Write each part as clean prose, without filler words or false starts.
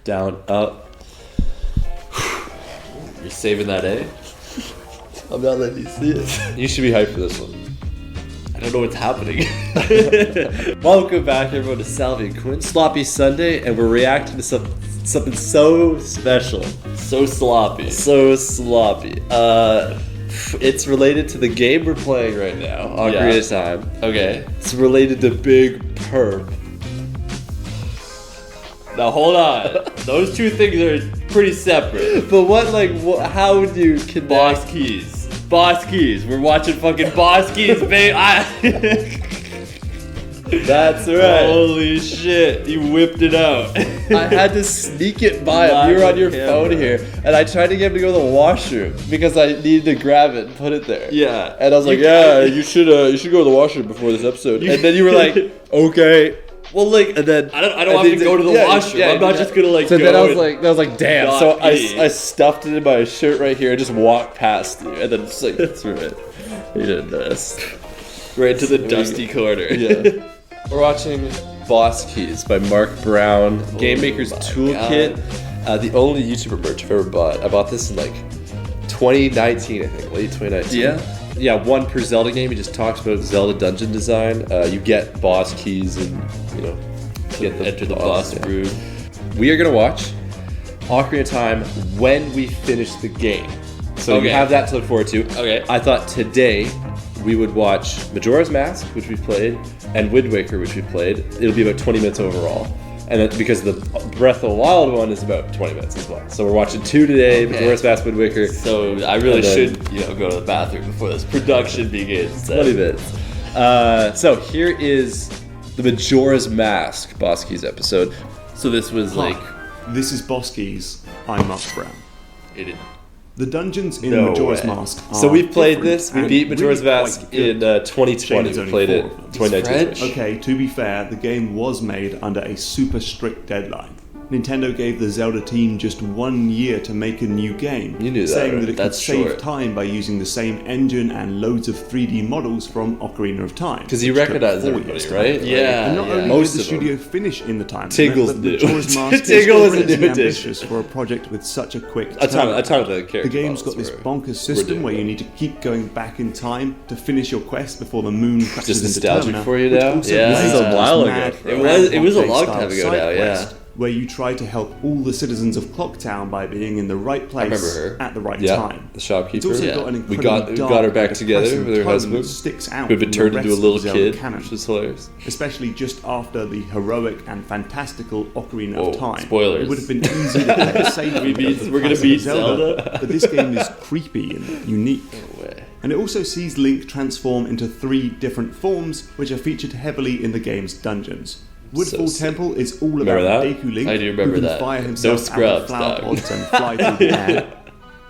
Down, up. You're saving that, eh? I'm not letting you see it. You should be hyped for this one. I don't know what's happening. Welcome back, everyone, to Salvy and Quinn. Sloppy Sunday, and we're reacting to something so special. So sloppy. So sloppy. It's related to the game we're playing right now, Ocarina of Time. Okay. It's related to Big Perp. Now hold on. Those two things are pretty separate. But how would you connect? Boss keys. Boss keys. We're watching fucking Boss keys, babe. That's right. Holy shit. You whipped it out. I had to sneak it by him. You were on your phone here, and I tried to get him to go to the washroom because I needed to grab it and put it there. Yeah. And I was like, you should go to the washroom before this episode. And then you were like, okay. Well, and then I don't have to go to the washroom. I'm not just gonna So go. then I was like, damn. So me. I stuffed it in my shirt right here and just walked past you, and then just like that's right. You didn't notice. Right to the dusty corner. Yeah. We're watching Boss Keys by Mark Brown, Game Maker's Toolkit. The only YouTuber merch I've ever bought. I bought this in 2019, I think, late 2019. Yeah. Yeah, one per Zelda game. He just talks about Zelda dungeon design. You get boss keys and, Enter the boss room. We are going to watch Ocarina of Time when we finish the game. So you have that to look forward to. Okay. I thought today we would watch Majora's Mask, which we played, and Wind Waker, which we played. It'll be about 20 minutes overall. And then, because the Breath of the Wild one is about 20 minutes as well. So we're watching two today, Majora's Mask, Wind Waker. So I really should, go to the bathroom before this production begins. 20 minutes. So here is the Majora's Mask Boss Keys episode. So this was This is Boss Keys. I'm Mark Brown. It, The dungeons in Majora's Mask are So we played different this. We and beat Majora's really Mask quite good. in 2020. Shame there's We only played it 4 of them. 2019. Okay, to be fair, the game was made under a super strict deadline. Nintendo gave the Zelda team just 1 year to make a new game, You knew that, saying right? that it That's could save short. time by using the same engine and loads of 3D models from Ocarina of Time. Because he which took recognized 4 everybody, years to right? make. Yeah. And not only Most did the of them. studio finish in the time Tiggle's limit, new. but Majora's Mask Tiggle is a crazy new ambitious for a project with such a quick A ton of turnaround. the character The game's got this bonkers system where you need to keep going back in time to finish your quest before the moon crashes Just into nostalgic Termina, for you which now? also Yeah. plays This is a as while ago. mad It was a long Groundhog time Day ago style now, side yeah. quest, where you try to help all the citizens of Clocktown by being in the right place remember her. at the right Yeah, time. the shopkeeper. It's also Yeah. got an We incredibly got her back dark, together depressing with her tone husband, that sticks out who had been from turned the into a rest little of Zelda kid, canon, which was hilarious. especially just after the heroic and fantastical Ocarina Whoa, of Time. spoilers. It would have been easy to pick a safe we're gonna beat Zelda? but this game is creepy and unique. No way. And it also sees Link transform into 3 different forms, which are featured heavily in the game's dungeons. Woodfall sick. Temple is all Remember about that? Deku Link, I do remember who can that. fire No himself scrubs, out of flower dog. pods and fly through the air.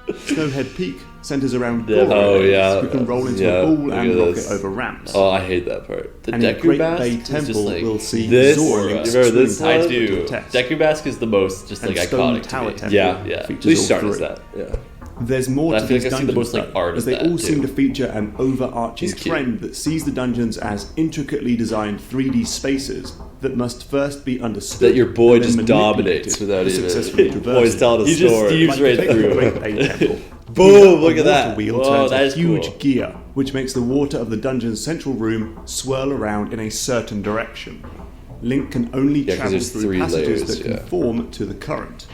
Snowhead Peak centers around Yeah. Goro, Oh, yeah. who can roll into Yeah, a ball look and at rocket this. over ramps. Oh, I hate that part. The and in Deku Great Mask Bay is just Temple, like we'll see this. Zora You Link's remember twin this? I brother do. to a test. Deku Mask is the most just And like Stone iconic Tower to me. Temple Yeah, features At least all start as 3. that. Yeah. There's more I to feel these like I've seen the dungeons, most, like, though, art of as they that, all seem too. to feature an overarching He's cute. trend that sees the dungeons as intricately designed 3D spaces that must first be understood. That your boy and then just manipulated dominates to without even. successfully Boy's traverse it. telling a He just story. Steve's right take the through. Great Bay Temple. Boom, A look at that. water wheel Whoa, turns that a is huge cool. gear, which makes the water of the dungeon's central room swirl around in a certain direction. Link can only 'cause travel there's through 3 passages layers, that yeah. conform to the current.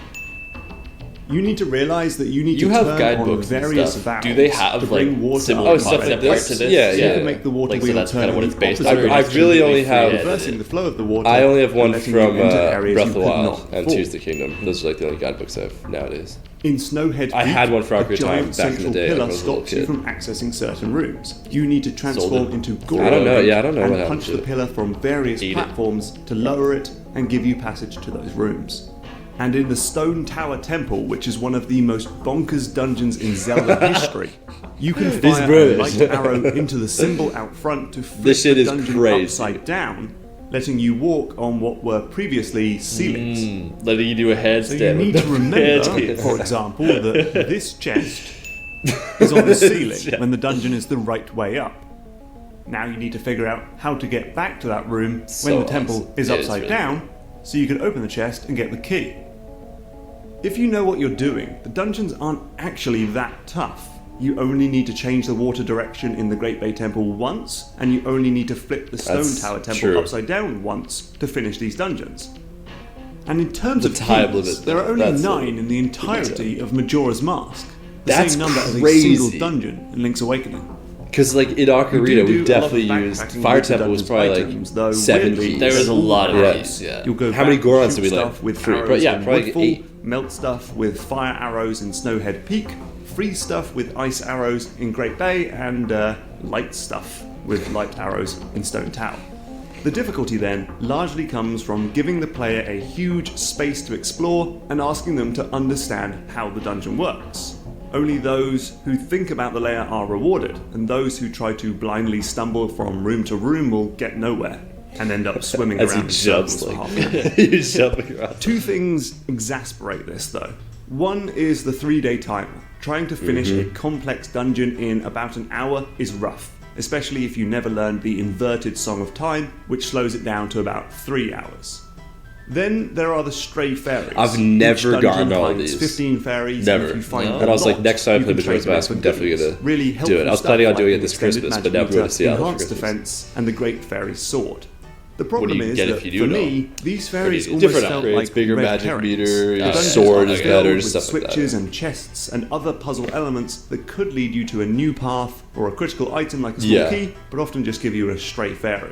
You need to realize that you need You to have turn on guidebooks and various stuff. valves Do they to have bring like water similar up stuff by like concept art this? to this? Yeah, so yeah. you can make the water Like, so wheel that's turn kind of what in it's the based on. opposite or I it's direction, really completely only have- free-edited? reversing the flow of the water. I only have one and letting from you enter areas Breath you of the could Wild not and fall. Tears of the Kingdom. Those are like the only guidebooks I have nowadays. In Snowhead I Peak, had one for a Ocarina of Time giant back in the central day, like when I pillar was a little stops you kid. from accessing certain rooms. You need to Sold transform it. into Goro I don't know, Link yeah, I don't know what and happened punch to the it. pillar from various Eat it. platforms to lower it and give you passage to those rooms. And in the Stone Tower Temple, which is one of the most bonkers dungeons in Zelda history, you can fire a brothers. light arrow into the symbol out front to flip This shit the is dungeon crazy. upside down, letting you walk on what were previously ceilings. Letting you do a So headstand. you need with to the remember, headpiece. for example, that this chest is on the ceiling when the dungeon is the right way up. Now you need to figure out how to get back to that room So when the temple awesome. is It is upside really down, so you can open the chest and get the key. If you know what you're doing, the dungeons aren't actually that tough. You only need to change the water direction in the Great Bay Temple once, and you only need to flip the Stone That's Tower Temple true. upside down once to finish these dungeons. And in terms The of time keys, limit, there are only that's 9 in the entirety of Majora's Mask. The That's same number as a crazy. single dungeon in Link's Awakening. Because like in We Ocarina, do we do a lot of definitely used backpacking Fire with the Temple was dungeon's probably items, though like 7 weirdly, keys. There was a lot of Yeah. keys, yeah. You'll go How many back, Gorons shoot do we stuff like? with 3, arrows but yeah, in probably Woodfall, 8. melt stuff with fire arrows in Snowhead Peak, freeze stuff with ice arrows in Great Bay, and light stuff with light arrows in Stone Tower. The difficulty then largely comes from giving the player a huge space to explore and asking them to understand how the dungeon works. Only those who think about the layer are rewarded, and those who try to blindly stumble from room to room will get nowhere and end up swimming As he around in circles jumps, for like half an hour. he's jumping around. Two things exasperate this though. One is the 3-day timer. Trying to finish a complex dungeon in about an hour is rough, especially if you never learned the inverted Song of Time, which slows it down to about 3 hours. Then there are the stray fairies. I've never Each dungeon gotten all finds these. 15 fairies. Never. And if you find No. a And I was like, lot, next time I you play can Majora's trade them Mask, for I'm definitely goodies. gonna really do it. helpful I was stuff planning on like doing it the this extended Christmas, but magic never meter, gonna see how this enhanced Christmas. defense, and the Great Fairy Sword. The do problem you is get that if you do for know? me, these fairies do? almost Different felt upgrades, like bigger red magic herrings. meter, The your dungeons sword are is filled better, with stuff like that. switches and chests and other puzzle elements that could lead you to a new path or a critical item like a small Yeah. key, but often just give you a stray fairy.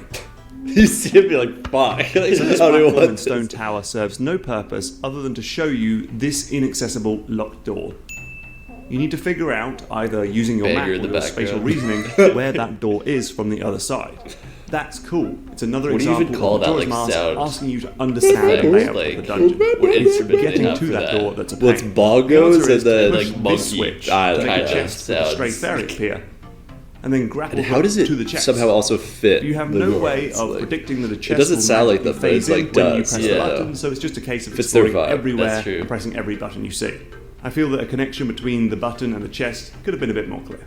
You see him be like, fuck. Like, So this I don't platform want in Stone this. Tower serves no purpose other than to show you this inaccessible locked door. You need to figure out, either using your Beggar map in or the your spatial background. reasoning, where that door is from the other side. That's cool. It's another What do you even example call of that, Majora's like, Mask sound? asking you to understand the Like, layout like, of the dungeon. what instrument do they Getting have to for that that? door that's a Well, it's pain. bongos The answer is and to then, push like, this monkey switch I to like make a that. chest with a stray Sounds fairy sick. appear, and then grapple And how does hook it to the chest. somehow also fit? You have the no doors? way of Like, predicting that a chest doesn't will sound like magically that, but phase it's like in when you does. press Yeah. the button, so it's just a case of Fits their exploring vibe. everywhere That's true. and pressing every button you see. I feel that a connection between the button and the chest could have been a bit more clear.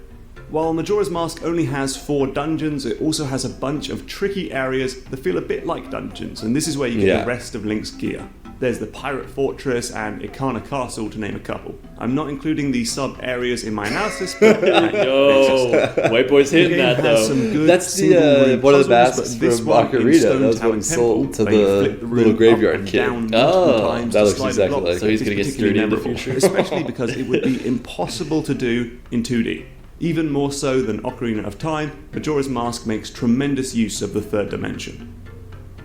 While Majora's Mask only has 4 dungeons, it also has a bunch of tricky areas that feel a bit like dungeons, and this is where you get Yeah. the rest of Link's gear. There's the Pirate Fortress and Ikana Castle, to name a couple. I'm not including the sub-areas in my analysis, but Yo, white boy's the hitting game that has though. some good That's the single-room one of the puzzles, masks but this from one in Ocarina. Stone That was Tower what sold to Temple, where you the flip the room little up graveyard and kid. down multiple Oh, times that to looks slide exactly blocks. like So he's It's gonna get particularly 3D in the memorable, future. especially because it would be impossible to do in 2D. Even more so than Ocarina of Time, Majora's Mask makes tremendous use of the third dimension.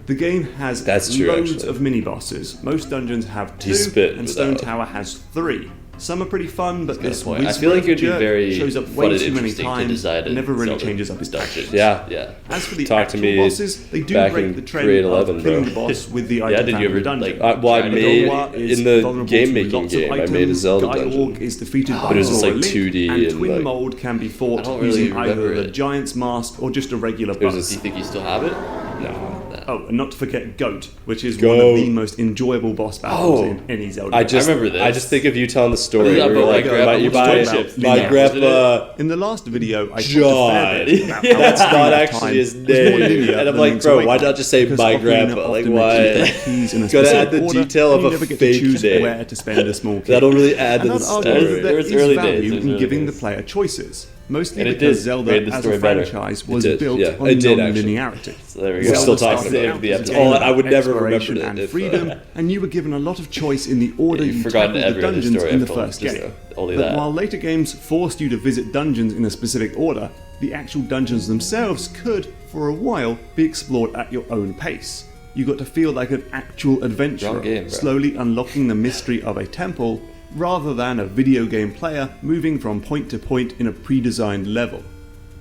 The game has That's true, loads actually. of mini-bosses. Most dungeons have 2, You spit and Stone without- Tower has 3. Some are pretty fun, but Good this point. I whiz feel like it'd be jerk very shows up fun way and too many interesting to times design and never really Zelda changes up his dungeons. package. Yeah. Yeah. As for the Talk to actual me bosses, they do back break in the trend grade of 11, killing bro. the boss with the Yeah, item did you found in ever, the dungeon. like, Well, I try to made Golwa is in the vulnerable game to making lots of game. I made a items, Zelda Gaia dungeon. Orc is defeated by But it was just Zora like Link, 2D and and, Twin like- Mold can be I fought don't really using either remember the it. Giant's Mask or just a regular was boss. Do you think you still have it? No. Oh, and not to forget Goat, which is one of the most enjoyable boss battles Oh. in any Zelda. I just remember this. I just think of you telling the story. Yeah, where but you're my like, grandpa you was buy talking about my Linear, grandpa. In the last video, I John. talked a fair bit about how That's Ocarina not of actually Time his was more name. linear And I'm than like, Link's bro, why Awakening, not just say because my Ocarina grandpa? Like, often why? mentions their keys in a Gotta specific add the order, detail and of you a never get fake to choose name. where to spend a small key. That'll really add to And the I'd argue that story. there It was is early value days, it was in early giving days. the player choices, mostly And it because did Zelda made the as story a better. franchise was It did, built yeah. on It did, actually. non-linearity. So there we We're go. still Zelda talking started about out the as a episode. game Oh, I about would never exploration remember it and if, freedom, and you were given a lot of choice in the order You've you forgotten tackled the every other dungeons story in the I've told, first just game. only But that. while later games forced you to visit dungeons in a specific order, the actual dungeons themselves could, for a while, be explored at your own pace. You got to feel like an actual adventurer, Wrong game, bro. slowly unlocking the mystery of a temple, rather than a video game player moving from point to point in a pre-designed level.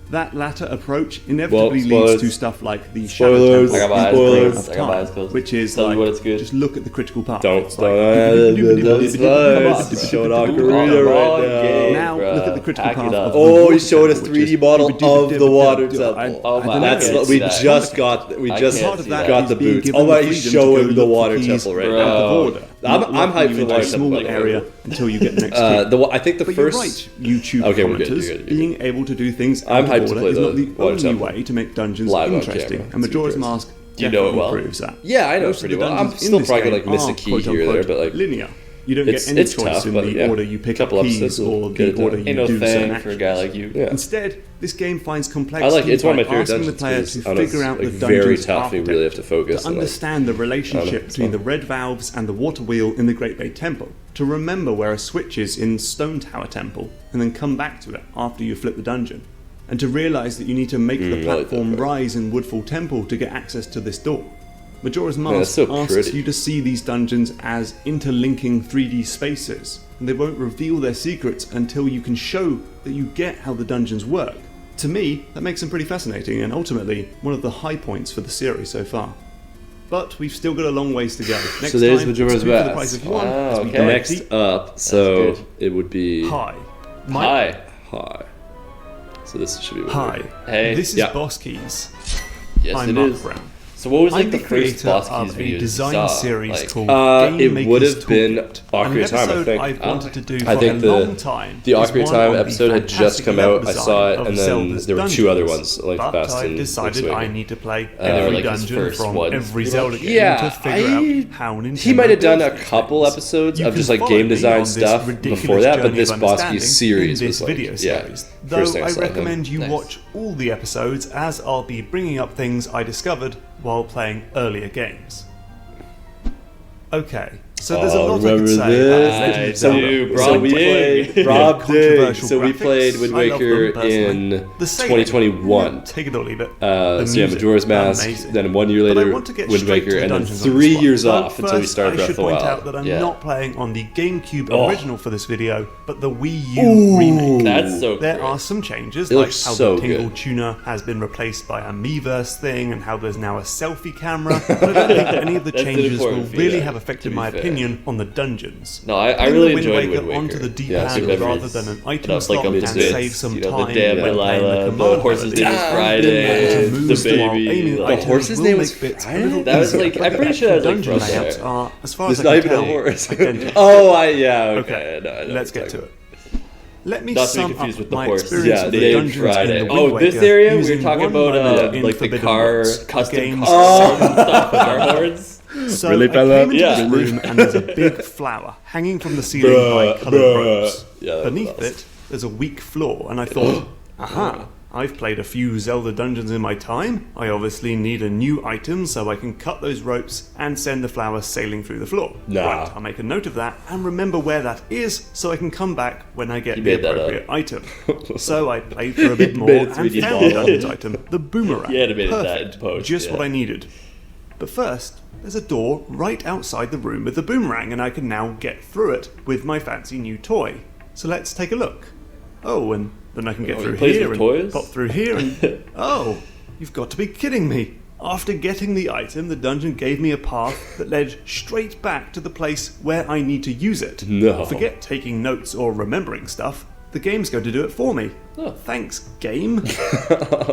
That latter approach inevitably Well, leads spoilers. to stuff like the Spoilers. Shadow I got Temple my eyes in Ocarina closed. of I got my Time, eyes closed. which is Tell me like, what it's good. just look at the critical path. Don't It's those vibes. Showing Ocarina right Now Bruh, look at the critical pack it path. up. Of the Oh, water he's showing a temple, which 3D is model of the water temple. Oh my That's God, we that. just got. We I just can't see that. got the being boots. given Oh my! the He's freedom to go showing the look for water keys temple right Bro. out now. of order. I'm Not hyped locking for you the into a water small temple. area until you get the next key. I think the But first. you're right, YouTube Okay, we're good, commenters. you're good. Being able to do things I'm out hyped of to order play is the not the water only temple. way to make dungeons Live on interesting, camera. and It's Majora's impressive. Mask Do you know it definitely well? proves that. Yeah, I know Most of pretty the well. I'm dungeons in still this probably game gonna, like, miss a are, key here or there, quote-unquote, but, like, linear. You don't get any it's choice tough, in but the yeah, order you pick up couple keys episodes will or get it the order done. you Ain't no do certain thing for a actions. guy like you. Yeah. Instead, this game finds complexity I like it's one of my by favorite asking the dungeons player because to I know figure it's out like the very dungeon's tough. You really have to focus to and, like, understand the relationship it's between fun. the red valves and the water wheel in the Great Bay Temple, to remember where a switch is in Stone Tower Temple, and then come back to it after you flip the dungeon, and to realise that you need to make the I like that platform part. rise in Woodfall Temple to get access to this door. Majora's that's Mask so asks pretty. you to see these dungeons as interlinking 3D spaces, and they won't reveal their secrets until you can show that you get how the dungeons work. To me, that makes them pretty fascinating and ultimately one of the high points for the series so far. But we've still got a long ways to go. Next So there's time, Majora's it's two for the Mask. price of one, Wow, as we okay. dive Next deep. up, so good. it would be Hi. Hi. Hi. So this should be Hi. Hey. This is Yeah. Boss Keys. Yes, I'm it Mark is. Brown. So what was like I'm the the first creator Boss Keys of video a you design saw? series Like, called it Game would Maker's have been Toolkit. Ocarina And an of Time, I episode think. I've wanted to do for I think a the long time. the is Ocarina of one Time on the episode had just fantastic come level out. I design saw it, of and then Zelda's there were two other dungeons. ones, like But Fast I and decided Link's I Awakening. need to play they were every like his dungeon first from ones. every Zelda game Yeah, to figure out how Nintendo he might have done a builds these couple things. episodes You of can just like follow game me design on this stuff ridiculous before that, but journey this of Boss understanding Keys series in was this like, video yeah, series. first Though time I saw him. recommend you Nice. watch all the episodes, as I'll be bringing up things I discovered while playing earlier games. Okay, so there's a Oh, lot I could remember say this? about Legend of I Zelda. do, So Rob we Dig. played Rob Dig. Controversial So we graphics. played Wind I love them Waker personally. in The sailing, 2021. take it or leave it. So The yeah, music, Majora's Mask. amazing. Then 1 year But I later, want to get Wind straight to Waker, the and then dungeons on 3 this one. years So off until we first, started I Breath should of the point Wild. out that I'm Yeah. not playing on the GameCube Oh. original for this video, but the Wii U remake. That's so There great. are some changes, It like looks how so the Tingle good. Tuner has been replaced by a Miiverse thing, and how there's now a selfie camera. But I don't think any of the That's an changes will important really feature, have affected to be my fair. opinion on the dungeons. No, I Putting really the enjoyed Wind Wind Waker Waker. onto the Yeah, D-pad super rather memories. than an It item was like slot a and bit, save some you know, time the damn when playing Delilah, the the command horse's melody. name was And Friday, moves the while baby. aiming like- The items horse's will name make was bits a Friday? little That was easier, like- but I'm the pretty sure actual that was like dungeon from layouts there. are, as far There's as I not can even a tell, horse. identical. Oh, yeah, okay. Okay, No, I know let's what get you're to talking it. Let me Not to be sum confused up with the my horse. experience Yeah, of the Dave dungeons Friday. in the Oh, Wind this Waker area? We were using talking one about, minor in like, the Forbidden car, Woods. custom Games cars and stuff, car horns. So Really, I fella? came into Yeah. this room and there's a big flower hanging from the ceiling by coloured bruh. ropes. Yeah, that Beneath was- it, there's a weak floor, and I thought, aha, I've played a few Zelda dungeons in my time. I obviously need a new item so I can cut those ropes and send the flower sailing through the floor. Nah. Right, I'll make a note of that and remember where that is so I can come back when I get You the made that appropriate item. So I played for a bit more made it and 3D found model. the dungeon's item, the boomerang. You animated that Perfect. in post, Just yeah. what I needed. But first, there's a door right outside the room with the boomerang, and I can now get through it with my fancy new toy. So let's take a look. Oh, and then I can get Oh, through he plays here with and toys? pop through here and... Oh, you've got to be kidding me. After getting the item, the dungeon gave me a path that led straight back to the place where I need to use it. No. Forget taking notes or remembering stuff. The game's going to do it for me. Oh. Thanks, game.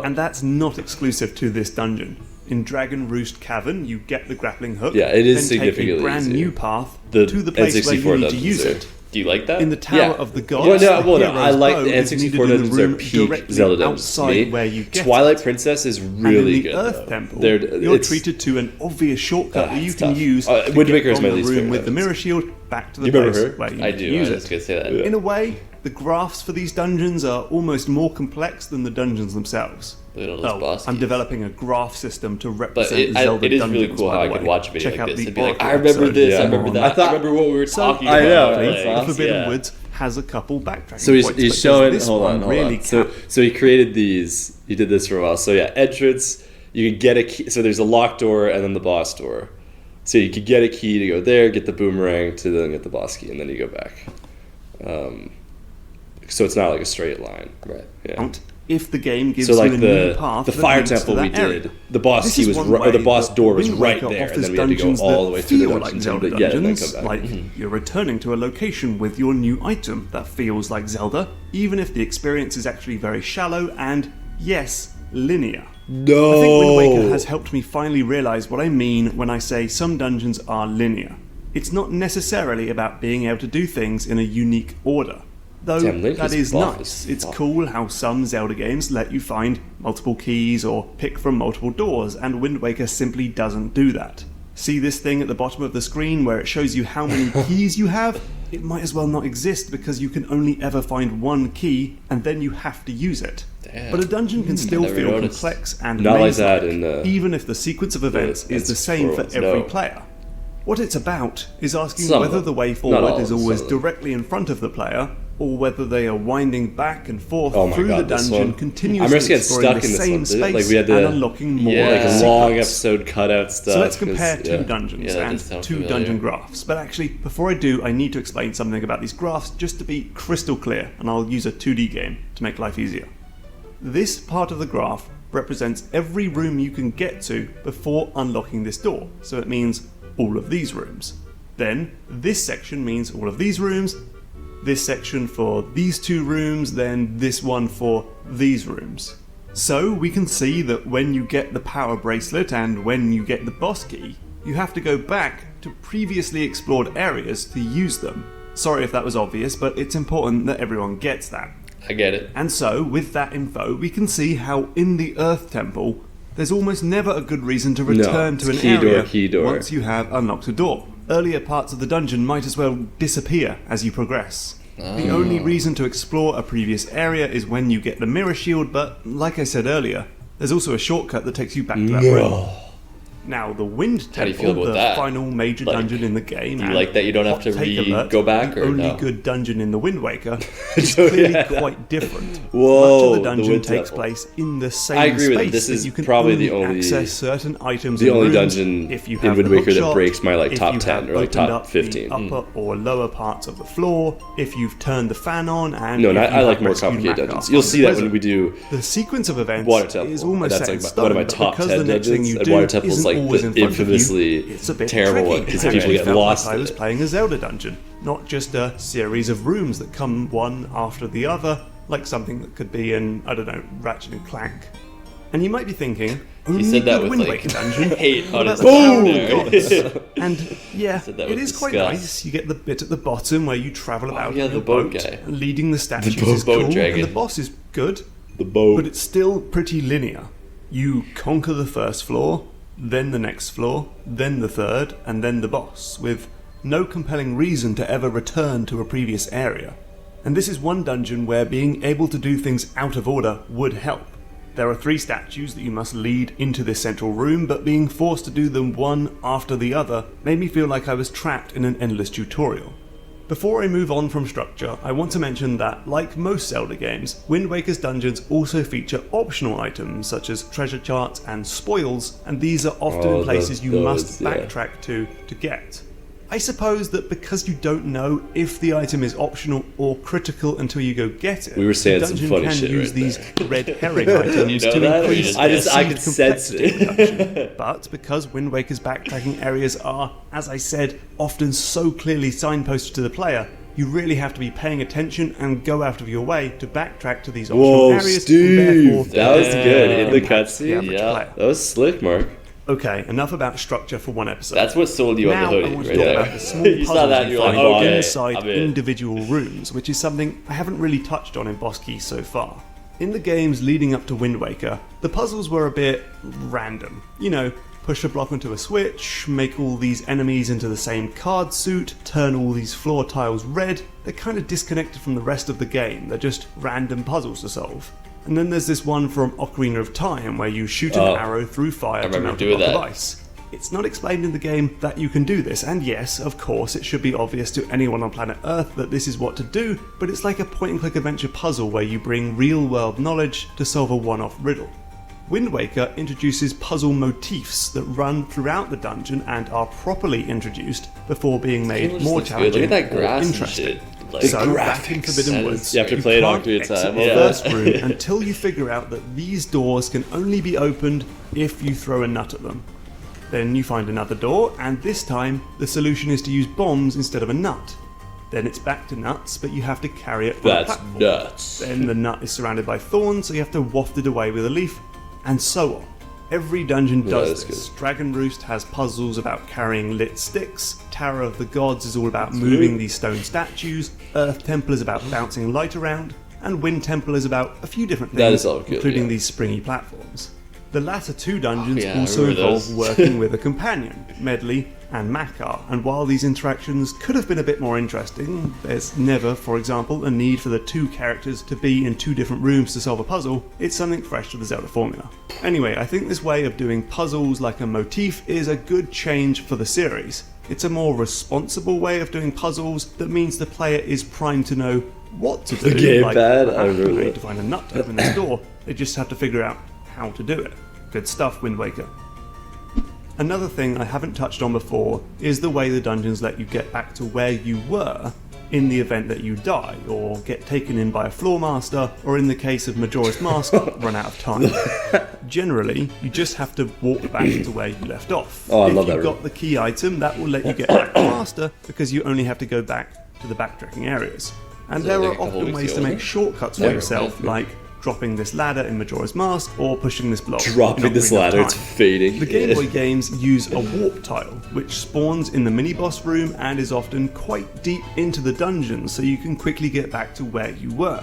And that's not exclusive to this dungeon. In Dragon Roost Cavern, you get the grappling hook. Yeah, it is then take a significantly brand easier. new path The to the place where N64 you need to dungeons use are- it. Do you like that? In the Tower Yeah. of the Gods, Well, no, the I hero's like bow the is needed N64 in the dungeons are room peak directly Zelda dungeons. outside to me. where you get Twilight it. Princess is And really in the good. Earth though. Temple, They're- you're it's- treated to an obvious shortcut that you it's can tough. use to Wind get Waker is from my the least room favorite with the dungeons. mirror shield back to the You remember place her? where you I need do. to use I was it. going to say that. Yeah. In a way, the graphs for these dungeons are almost more complex than the dungeons themselves. Look at all those boss I'm keys. developing a graph system to But represent Zelda it is really dungeons, cool by how I the could way. watch a video Check out like this the and be like, Oracle I remember episode. this, Yeah. I remember that, I thought- I remember what we were So, talking I about. know, like, it's awesome. Forbidden yeah. Woods has a couple backtracking So he's points, but showing. this Hold one on, hold really on. So he created these. He did this for a while. So yeah, entrance. You can get a key. So there's a locked door and then the boss door. So you could get a key to go there, get the boomerang to then get the boss key, and then you go back. So it's not like a straight line. Right. Yeah. count if the game gives So like you a new the path the that fire leads to temple we that area. did, the boss This key is was one or the way boss that door was Wind right Waker there, and offers then we had to go dungeons all the that way through the feel dungeons like and Zelda get it and then dungeons, come back. like you're returning to a location with your new item that feels like Zelda, even if the experience is actually very shallow and, yes, linear. No. I think Wind Waker has helped me finally realise what I mean when I say some dungeons are linear. It's not necessarily about being able to do things in a unique order. Though Damn, Link that is is buff nice. as It's fuck. cool how some Zelda games let you find multiple keys or pick from multiple doors, and Wind Waker simply doesn't do that. See this thing at the bottom of the screen where it shows you how many keys you have? It might as well not exist because you can only ever find one key and then you have to use it. Damn. But a dungeon can still never feel noticed. complex and Not like maze-like, that in, even if the sequence of events is the same for every player. What it's about is asking Some of whether them. the way Not forward all, is always some of them. directly in front of the player, or whether they are winding back and forth Oh my through God, the this dungeon, one. continuously I'm just getting exploring stuck the in this same one. space Like, we had to- and unlocking more Yeah. Like a sequence. long episode cutout stuff. So let's compare 'cause, two yeah. dungeons Yeah, that and does sound two familiar. dungeon graphs. But actually, before I do, I need to explain something about these graphs just to be crystal clear, and I'll use a 2D game to make life easier. This part of the graph represents every room you can get to before unlocking this door, so it means all of these rooms. Then, this section means all of these rooms, this section for these two rooms, then this one for these rooms. So we can see that when you get the power bracelet and when you get the boss key, you have to go back to previously explored areas to use them. Sorry if that was obvious, but it's important that everyone gets that. I get it. And so, with that info, we can see how in the Earth Temple, there's almost never a good reason to return to an it's key door. area once you have unlocked a door. Earlier parts of the dungeon might as well disappear as you progress. The only reason to explore a previous area is when you get the mirror shield, but like I said earlier, there's also a shortcut that takes you back to that room. Now, the Wind How do you Temple, feel about the that? final major Like, dungeon in the game, do you and like that you don't have hot to take alert, go back, the or only no? good dungeon in the Wind Waker, is Oh, clearly yeah. quite different. Whoa, Much of the the dungeon Wind takes Temple. place in the same I agree with space him. This that is you can probably only the only- access certain items the and only rooms dungeon if you in have Wind the Waker that hookshot, breaks my, like, if top you 10 have or, like, opened top up 15. the upper or lower parts of the floor, if you've turned the fan on, and No, if and you I like have more rescued complicated Mackar dungeons. You'll from see the that when prison. we do The sequence of events Water Temple. is almost That's set in like stone, one of my but top because 10 the next thing dungeons, you and do Water Temple's isn't like always the in front of you, infamously it's a bit terrible tricky. one, 'cause It people actually get felt lost like I in was it. playing a Zelda dungeon, not just a series of rooms that come one after the other, like something that could be in, I don't know, Ratchet and Clank. And you might be thinking, only said that good with, Wind like, Waker dungeon. hate What on about his the Power tone of the there. Gods? And yeah, Said that it with is quite disgust. nice. You get the bit at the bottom where you travel about yeah, in the a boat boat, guy. leading the statues boat is cool, dragon. and the boss is good. the boat. But it's still pretty linear. You conquer the first floor, then the next floor, then the third, and then the boss, with no compelling reason to ever return to a previous area. And this is one dungeon where being able to do things out of order would help. There are 3 statues that you must lead into this central room, but being forced to do them one after the other made me feel like I was trapped in an endless tutorial. Before I move on from structure, I want to mention that, like most Zelda games, Wind Waker's dungeons also feature optional items such as treasure charts and spoils, and these are often in places you must yeah. backtrack to get. I suppose that because you don't know if the item is optional or critical until you go get it, We were saying the some dungeon funny can shit use right these red herring items You know to that, or you increase just- I could sense complexity it. of the dungeon. But because Wind Waker's backtracking areas are, as I said, often so clearly signposted to the player, you really have to be paying attention and go out of your way to backtrack to these optional Whoa, areas. Steve! And therefore, That was good. In the impact the cutscene? average Yeah. player. That was slick, Mark. Okay, enough about structure for one episode. That's what sold you Now on the I hoodie, want to right talk there. about the small You saw puzzles that and you you're like, find okay, inside I'm in. individual rooms, which is something I haven't really touched on in Boss Keys so far. In the games leading up to Wind Waker, the puzzles were a bit random. You know, push a block onto a switch, make all these enemies into the same card suit, turn all these floor tiles red. They're kind of disconnected from the rest of the game. They're just random puzzles to solve. And then there's this one from Ocarina of Time where you shoot an arrow through fire to remember melt a doing block of that. ice. It's not explained in the game that you can do this, and yes, of course, it should be obvious to anyone on planet Earth that this is what to do, but it's like a point-and-click adventure puzzle where you bring real-world knowledge to solve a one-off riddle. Wind Waker introduces puzzle motifs that run throughout the dungeon and are properly introduced before being made It more looks good. challenging Look at that or grass and interesting. shit. Like, So, back in graphics. Forbidden That Woods, is- You have to play it can't Ocarina of exit Time. the Yeah. first room until you figure out that these doors can only be opened if you throw a nut at them. Then you find another door, and this time the solution is to use bombs instead of a nut. Then it's back to nuts, but you have to carry it on a That's platform. nuts. Then the nut is surrounded by thorns, so you have to waft it away with a leaf, and so on. Every dungeon does that's this. Dragon Roost has puzzles about carrying lit sticks, Tower of the Gods is all about moving these stone statues, Earth Temple is about bouncing light around, and Wind Temple is about a few different things, That is all good, including yeah. these springy platforms. The latter two dungeons I also remember involve those. working with a companion, Medley and Makar, and while these interactions could have been a bit more interesting, there's never, for example, a need for the two characters to be in two different rooms to solve a puzzle. It's something fresh to the Zelda formula. Anyway, I think this way of doing puzzles like a motif is a good change for the series. It's a more responsible way of doing puzzles that means the player is primed to know what to do. The gamepad, I you remember need that. to find a nut to open this door. They just have to figure out how to do it. Good stuff, Wind Waker. Another thing I haven't touched on before is the way the dungeons let you get back to where you were in the event that you die, or get taken in by a floor master, or in the case of Majora's Mask, run out of time. Generally, you just have to walk back to where you left off. Oh, I if love that you've room. got the key item, that will let you get back faster, because you only have to go back to the backtracking areas. And So there like are a couple often weeks ways to ago, make wasn't it? shortcuts for Never yourself, felt like dropping this ladder in Majora's Mask, or pushing this block. Dropping Not this enough ladder, it's time. fading. The Game Boy games use a warp tile, which spawns in the mini-boss room and is often quite deep into the dungeon, so you can quickly get back to where you were.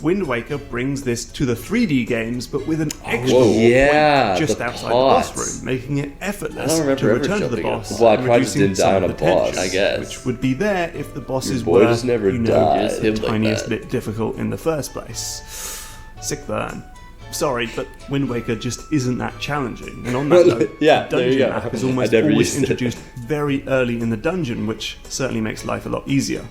Wind Waker brings this to the 3D games, but with an extra whoa, warp yeah, point just the outside the boss pods. room, making it effortless I don't remember to ever return to the jumping up. boss, Well, I and probably just reducing didn't die some on of a the tension, boss. I guess. which would be there if the bosses boy were, just never you know, died. Just the him like tiniest that. bit difficult in the first place. Sick burn. Sorry, but Wind Waker just isn't that challenging. And on that note, Yeah, the there you dungeon go. map is I almost never always used it. introduced very early in the dungeon, which certainly makes life a lot easier.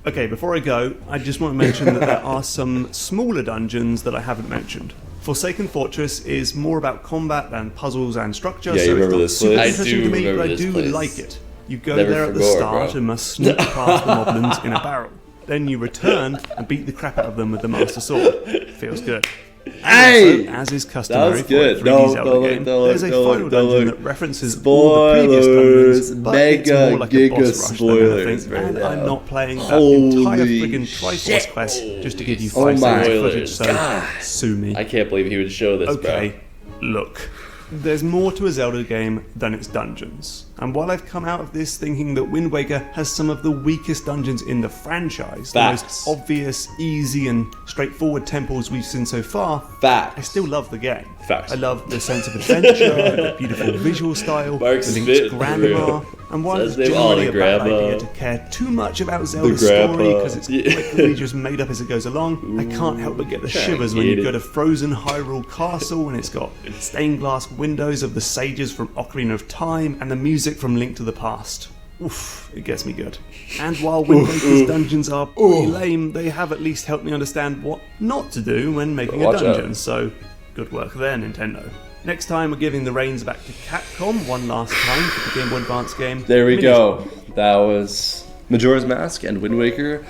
Okay, before I go, I just want to mention that there are some smaller dungeons that I haven't mentioned. Forsaken Fortress is more about combat than puzzles and structure, Yeah, you so it's remember not this super place? I interesting do to me, remember but I this do place. like it. You go Never there at the forgot, start bro. and must sneak past the moblins in a barrel. Then you return and beat the crap out of them with the Master Sword. Feels good. And Hey! also, as is customary was for good. a 3D No, Zelda don't look, game, don't look, there's a don't look, final don't dungeon look. that references all the previous Spoilers, dungeons, but it's mega more like a giga boss rush than spoilers anything, right and now. I'm not playing that Holy entire friggin' Triforce shit. quest just to give you Oh 5 seconds my of footage, so God. sue me. I can't believe he would show this, Okay, look. There's more to a Zelda game than its dungeons. And while I've come out of this thinking that Wind Waker has some of the weakest dungeons in the franchise, the Facts. most obvious, easy, and straightforward temples we've seen so far, Facts. I still love the game. Facts. I love the sense of adventure, the beautiful visual style, Mark's the spitting Link's grandma, through. and while it's Says they all generally the a bad grandma. idea to care too much about Zelda's grandpa. story because it's Yeah. quickly just made up as it goes along, I can't help but get the shivers when get you it. go to frozen Hyrule Castle and it's got stained glass windows of the sages from Ocarina of Time and the music from Link to the Past. Oof, it gets me good. And while Wind Waker's dungeons are pretty lame, they have at least helped me understand what not to do when making a Watch out. dungeon, so good work there, Nintendo. Next time we're giving the reins back to Capcom one last time for the Game Boy Advance game. There we Mini- go. That was Majora's Mask and Wind Waker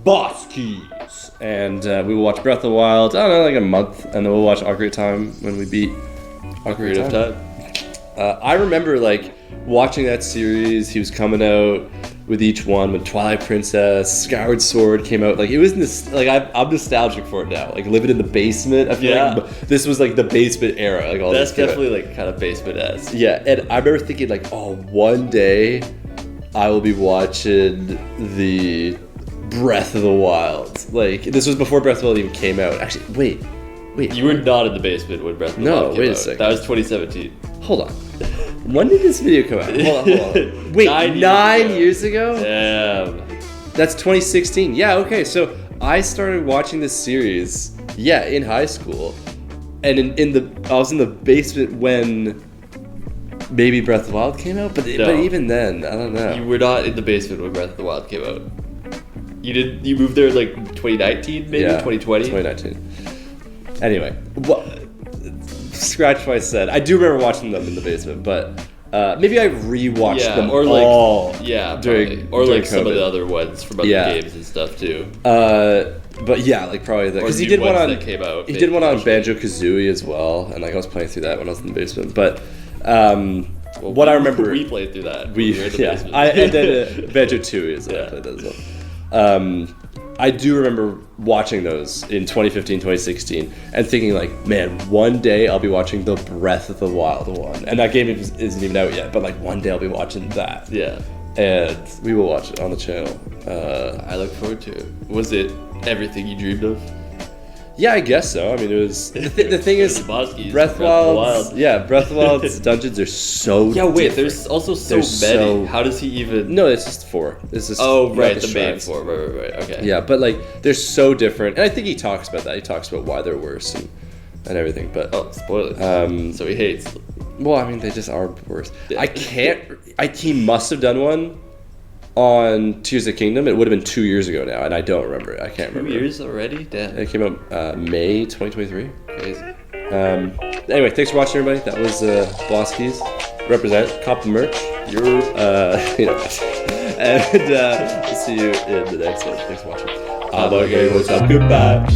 boss keys. And we will watch Breath of the Wild, I don't know, like a month. And then we'll watch Ocarina of Time when we beat Ocarina of Time. I remember like watching that series. He was coming out with each one when Twilight Princess, Skyward Sword came out. Like it was this. Like I'm nostalgic for it now. Like living in the basement. I feel Yeah. like this was like the basement era. Like all That's this came out. definitely like kind of basement-esque. Yeah, and I remember thinking like, oh, one day I will be watching the Breath of the Wild. Like this was before Breath of the Wild even came out. Actually, wait. You were not in the basement when Breath of the No, Wild came wait a out. second. That was 2017. Hold on. When did this video come out? Hold on. Wait, 9 years ago? Damn. That's 2016. Yeah, okay. So I started watching this series, in high school. And I was in the basement when maybe Breath of the Wild came out, but even then, I don't know. You were not in the basement when Breath of the Wild came out. You moved there like 2019, maybe 2020. 2019. Anyway, scratch what I said. I do remember watching them in the basement, but maybe I rewatched them or like all during during or like some of COVID. the other ones from other Yeah. games and stuff too. But yeah, like probably that Or because he new did one ones on that came out, he did one on maybe. Banjo Kazooie as well, and like I was playing through that when I was in the basement. But what I remember, we played through that. we when were in the basement. and then Banjo 2 is I played that as well. I do remember watching those in 2015, 2016, and thinking like, man, one day I'll be watching the Breath of the Wild one, and that game isn't even out yet. But like one day I'll be watching that. Yeah. And we will watch it on the channel. I look forward to it. Was it everything you dreamed of? Yeah, I guess so. I mean, it was the thing is, Bosky's Breath of the Wild. Yeah, Breath of the Wild's dungeons are so. Yeah, wait. different. There's also so There's many. so- How does he even? No, it's just 4. It's just Oh, not right, the main shrines. 4. Right. Okay. Yeah, but like they're so different, and I think he talks about that. He talks about why they're worse and everything. But Oh, spoilers. So he hates. well, I mean, they just are worse. I can't. He must have done one on Tears of the Kingdom. It would have been 2 years ago now, and I don't remember it. I can't 2 remember. years already? Damn. It came out May 2023. Crazy. Anyway, thanks for watching, everybody. That was Blosky's. Represent. Cop the merch. You're. You know. And we'll see you in the next one. Thanks for watching. I'm okay, what's up? Goodbye.